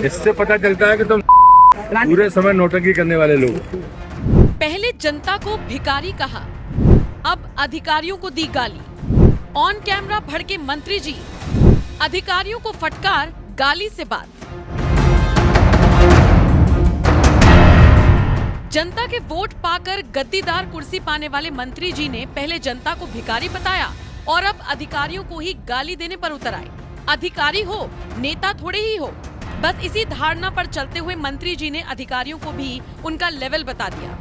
इससे पता चलता है कि तुम पूरे समय नौटंकी करने वाले लोग। पहले जनता को भिखारी कहा, अब अधिकारियों को दी गाली। ऑन कैमरा भड़के मंत्री जी, अधिकारियों को फटकार, गाली से बात। जनता के वोट पाकर गद्दीदार कुर्सी पाने वाले मंत्री जी ने पहले जनता को भिखारी बताया और अब अधिकारियों को ही गाली देने पर उतर आए। अधिकारी हो, नेता थोड़े ही हो। बस इसी धारणा पर चलते हुए मंत्री जी ने अधिकारियों को भी उनका लेवल बता दिया।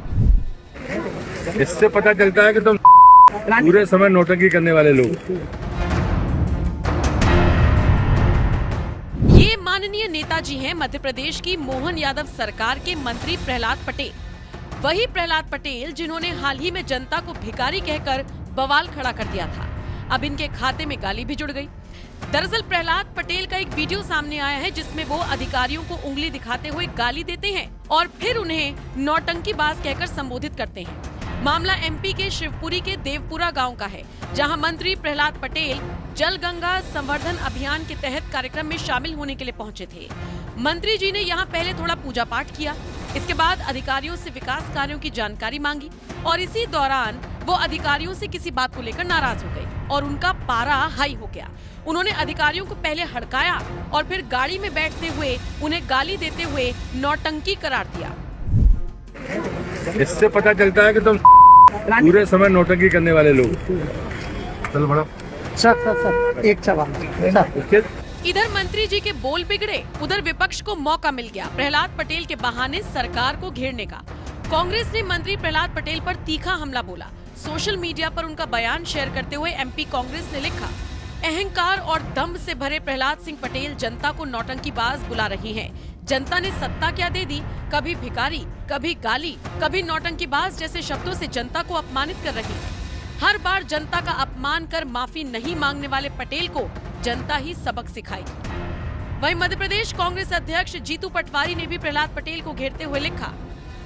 इससे पता चलता है कि तुम पूरे समय नौटंकी करने वाले लोग। ये माननीय नेताजी हैं मध्य प्रदेश की मोहन यादव सरकार के मंत्री प्रहलाद पटेल। वही प्रहलाद पटेल जिन्होंने हाल ही में जनता को भिखारी कहकर बवाल खड़ा कर दिया था। अब इनके खाते में गाली भी जुड़ गई। दरअसल प्रहलाद पटेल का एक वीडियो सामने आया है जिसमें वो अधिकारियों को उंगली दिखाते हुए गाली देते हैं और फिर उन्हें नौटंकीबाज कहकर संबोधित करते हैं। मामला एमपी के शिवपुरी के देवपुरा गांव का है, जहां मंत्री प्रहलाद पटेल जल गंगा संवर्धन अभियान के तहत कार्यक्रम में शामिल होने के लिए पहुंचे थे। मंत्री जी ने यहां पहले थोड़ा पूजा पाठ किया, इसके बाद अधिकारियों से विकास कार्यों की जानकारी मांगी और इसी दौरान वो अधिकारियों से किसी बात को लेकर नाराज हो गए और उनका पारा हाई हो गया। उन्होंने अधिकारियों को पहले हड़काया और फिर गाड़ी में बैठते हुए उन्हें गाली देते हुए नौटंकी करार दिया। इससे पता चलता है कि तुम पूरे समय नौटंकी करने वाले लोग। चल बड़ा सर एक सवाल। इधर मंत्री जी के बोल बिगड़े, उधर विपक्ष को मौका मिल गया प्रहलाद पटेल के बहाने सरकार को घेरने का। कांग्रेस ने मंत्री प्रहलाद पटेल पर तीखा हमला बोला। सोशल मीडिया पर उनका बयान शेयर करते हुए एमपी कांग्रेस ने लिखा, अहंकार और दम्भ से भरे प्रहलाद सिंह पटेल जनता को नौटंकीबाज बुला रही हैं। जनता ने सत्ता क्या दे दी, कभी भिखारी, कभी गाली, कभी नौटंकीबाज जैसे शब्दों से जनता को अपमानित कर रही है। हर बार जनता का अपमान कर माफी नहीं मांगने वाले पटेल को जनता ही सबक सिखाएगी। वहीं मध्य प्रदेश कांग्रेस अध्यक्ष जीतू पटवारी ने भी प्रहलाद पटेल को घेरते हुए लिखा,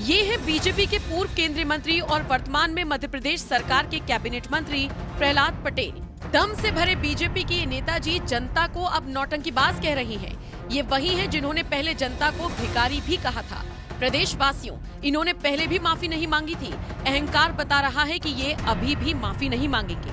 ये है बीजेपी के पूर्व केंद्रीय मंत्री और वर्तमान में मध्य प्रदेश सरकार के कैबिनेट मंत्री प्रहलाद पटेल। दम से भरे बीजेपी के ये नेताजी जनता को अब नौटंकीबाज कह रही हैं। ये वही हैं जिन्होंने पहले जनता को भिखारी भी कहा था। प्रदेशवासियों, इन्होंने पहले भी माफी नहीं मांगी थी। अहंकार बता रहा है कि ये अभी भी माफी नहीं मांगेंगे।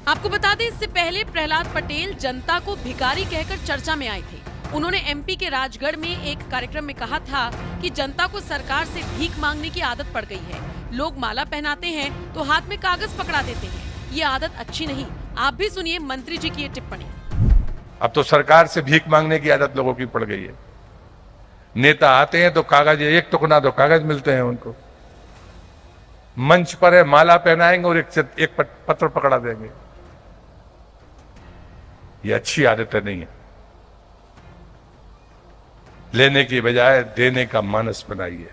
आपको बता दें, इससे पहले प्रहलाद पटेल जनता को भिखारी कहकर चर्चा में आए थे। उन्होंने एमपी के राजगढ़ में एक कार्यक्रम में कहा था कि जनता को सरकार से भीख मांगने की आदत पड़ गई है। लोग माला पहनाते हैं तो हाथ में कागज पकड़ा देते हैं। ये आदत अच्छी नहीं। आप भी सुनिए मंत्री जी की ये टिप्पणी। अब तो सरकार से भीख मांगने की आदत लोगों की पड़ गई है। नेता आते हैं तो कागज, एक टुकड़ा तो कागज मिलते हैं उनको। मंच पर है, माला पहनाएंगे और एक पत्र पकड़ा देंगे। ये अच्छी आदत नहीं है। लेने की बजाय देने का मानस बनाइए।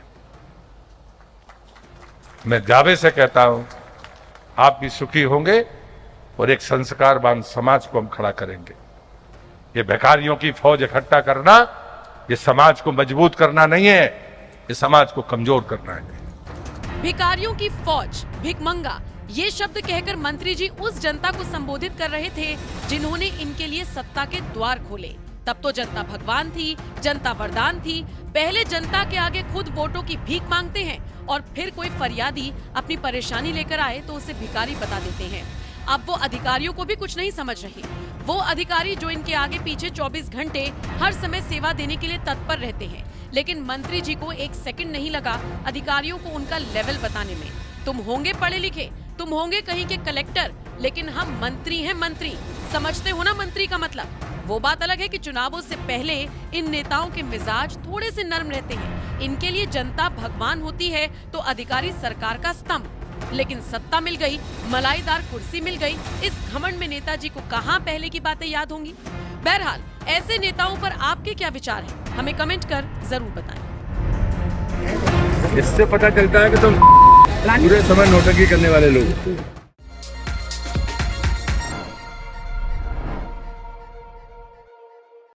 मैं दावे से कहता हूं, आप भी सुखी होंगे और एक संस्कारवान समाज को हम खड़ा करेंगे। ये भिखारियों की फौज इकट्ठा करना, ये समाज को मजबूत करना नहीं है, ये समाज को कमजोर करना है। भिखारियों की फौज, भिखमंगा, ये शब्द कहकर मंत्री जी उस जनता को संबोधित कर रहे थे जिन्होंने इनके लिए सत्ता के द्वार खोले। तब तो जनता भगवान थी, जनता वरदान थी। पहले जनता के आगे खुद वोटों की भीख मांगते हैं और फिर कोई फरियादी अपनी परेशानी लेकर आए तो उसे भिखारी बता देते हैं। अब वो अधिकारियों को भी कुछ नहीं समझ रहे। वो अधिकारी जो इनके आगे पीछे 24 घंटे हर समय सेवा देने के लिए तत्पर रहते हैं, लेकिन मंत्री जी को एक सेकंड नहीं लगा अधिकारियों को उनका लेवल बताने में। तुम होंगे पढ़े लिखे, तुम होंगे कहीं के कलेक्टर, लेकिन हम मंत्री हैं मंत्री। समझते हो ना मंत्री का मतलब? वो बात अलग है कि चुनावों से पहले इन नेताओं के मिजाज थोड़े से नरम रहते हैं। इनके लिए जनता भगवान होती है तो अधिकारी सरकार का स्तंभ। लेकिन सत्ता मिल गई, मलाईदार कुर्सी मिल गई, इस घमंड में नेताजी को कहां पहले की बातें याद होंगी। बहरहाल, ऐसे नेताओं पर आपके क्या विचार हैं? हमें कमेंट कर जरूर बताएं। इससे पता चलता है कि तुम पूरे समय नौटंकी करने वाले लोग।